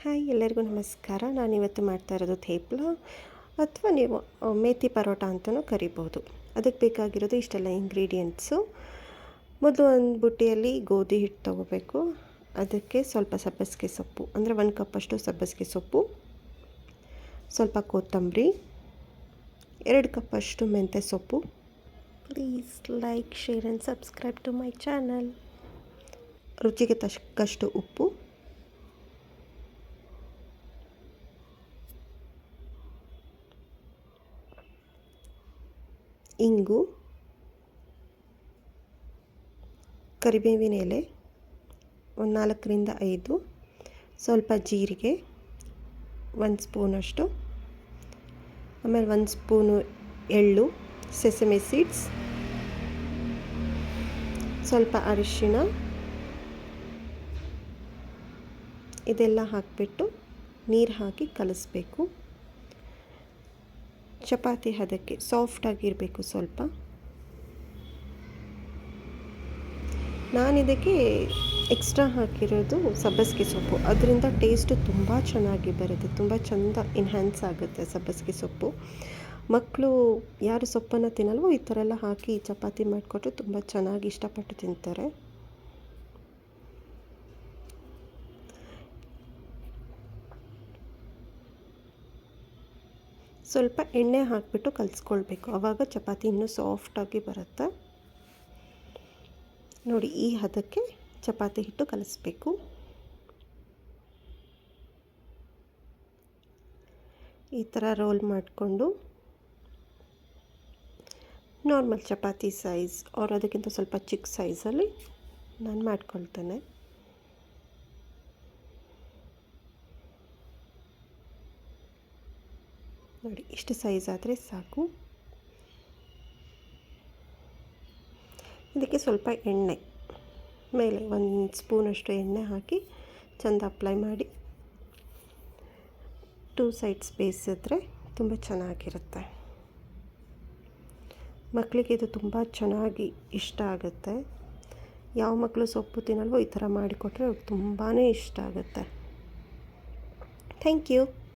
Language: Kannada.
ಹಾಯ್, ಎಲ್ಲರಿಗೂ ನಮಸ್ಕಾರ. ನಾನಿವತ್ತು ಮಾಡ್ತಾ ಇರೋದು ಥೇಪ್ಲ ಅಥವಾ ನೀವು ಮೇಥಿ ಪರೋಟ ಅಂತಲೂ ಕರಿಬೋದು. ಅದಕ್ಕೆ ಬೇಕಾಗಿರೋದು ಇಷ್ಟೆಲ್ಲ ಇಂಗ್ರೀಡಿಯೆಂಟ್ಸು. ಮೊದಲು ಒಂದು ಬುಟ್ಟಿಯಲ್ಲಿ ಗೋಧಿ ಹಿಟ್ಟು ತೊಗೋಬೇಕು. ಅದಕ್ಕೆ ಸ್ವಲ್ಪ ಸಬ್ಬಸಿಗೆ ಸೊಪ್ಪು, ಅಂದರೆ 1 ಕಪ್ಪಷ್ಟು ಸಬ್ಬಸಿಗೆ ಸೊಪ್ಪು, ಸ್ವಲ್ಪ ಕೊತ್ತಂಬರಿ, 2 ಕಪ್ಪಷ್ಟು ಮೆಂತ್ಯ ಸೊಪ್ಪು. Please like, share and subscribe to my channel. ರುಚಿಗೆ ತಕ್ಕಷ್ಟು ಉಪ್ಪು, ಇಂಗು, ಕರಿಬೇವಿನ ಎಲೆ ಒಂದು 4ರಿಂದ 5, ಸ್ವಲ್ಪ ಜೀರಿಗೆ 1 ಸ್ಪೂನಷ್ಟು, ಆಮೇಲೆ 1 ಸ್ಪೂನು ಎಳ್ಳು, ಸೆಸಮಿ ಸೀಡ್ಸ್, ಸ್ವಲ್ಪ ಅರಿಶಿಣ. ಇದೆಲ್ಲ ಹಾಕಿಬಿಟ್ಟು ನೀರು ಹಾಕಿ ಕಲಿಸ್ಬೇಕು. ಚಪಾತಿ ಹದಕ್ಕೆ ಸಾಫ್ಟಾಗಿರಬೇಕು ಸ್ವಲ್ಪ. ನಾನಿದಕ್ಕೆ ಎಕ್ಸ್ಟ್ರಾ ಹಾಕಿರೋದು ಸಬ್ಬಸಿಗೆ ಸೊಪ್ಪು, ಅದರಿಂದ ಟೇಸ್ಟು ತುಂಬ ಚೆನ್ನಾಗಿ ಬರುತ್ತೆ, ತುಂಬ ಚೆಂದ ಎನ್ಹ್ಯಾನ್ಸ್ ಆಗುತ್ತೆ ಸಬ್ಬಸಿಗೆ ಸೊಪ್ಪು. ಮಕ್ಕಳು ಯಾರು ಸೊಪ್ಪನ್ನು ತಿನ್ನಲ್ವೋ ಈ ಥರ ಎಲ್ಲ ಹಾಕಿ ಚಪಾತಿ ಮಾಡಿಕೊಟ್ರೆ ತುಂಬ ಚೆನ್ನಾಗಿ ಇಷ್ಟಪಟ್ಟು ತಿಂತಾರೆ. ಸ್ವಲ್ಪ ಎಣ್ಣೆ ಹಾಕಿಬಿಟ್ಟು ಕಲಿಸ್ಕೊಳ್ಬೇಕು, ಆವಾಗ ಚಪಾತಿ ಇನ್ನೂ ಸಾಫ್ಟಾಗಿ ಬರುತ್ತೆ. ನೋಡಿ, ಈ ಹದಕ್ಕೆ ಚಪಾತಿ ಹಿಟ್ಟು ಕಲಿಸ್ಬೇಕು. ಈ ಥರ ರೋಲ್ ಮಾಡಿಕೊಂಡು ನಾರ್ಮಲ್ ಚಪಾತಿ ಸೈಜ್ ಅದಕ್ಕಿಂತ ಸ್ವಲ್ಪ ಚಿಕ್ಕ ಸೈಜಲ್ಲಿ ನಾನು ಮಾಡ್ಕೊಳ್ತೇನೆ. ನೋಡಿ, ಇಷ್ಟು ಸೈಜ್ ಆದರೆ ಸಾಕು. ಇದಕ್ಕೆ ಸ್ವಲ್ಪ ಎಣ್ಣೆ ಮೇಲೆ 1 ಸ್ಪೂನಷ್ಟು ಎಣ್ಣೆ ಹಾಕಿ ಚೆಂದ ಅಪ್ಲೈ ಮಾಡಿ 2 ಸೈಡ್ಸ್ ಬೇಯಿಸಿದ್ರೆ ತುಂಬ ಚೆನ್ನಾಗಿರುತ್ತೆ. ಮಕ್ಕಳಿಗೆ ಇದು ತುಂಬ ಚೆನ್ನಾಗಿ ಇಷ್ಟ ಆಗುತ್ತೆ. ಯಾವ ಮಕ್ಕಳು ಸೊಪ್ಪು ತಿನ್ನಲ್ವೋ ಈ ಥರ ಮಾಡಿಕೊಟ್ರೆ ಅವ್ರಿಗೆ ತುಂಬಾ ಇಷ್ಟ ಆಗುತ್ತೆ. Thank you.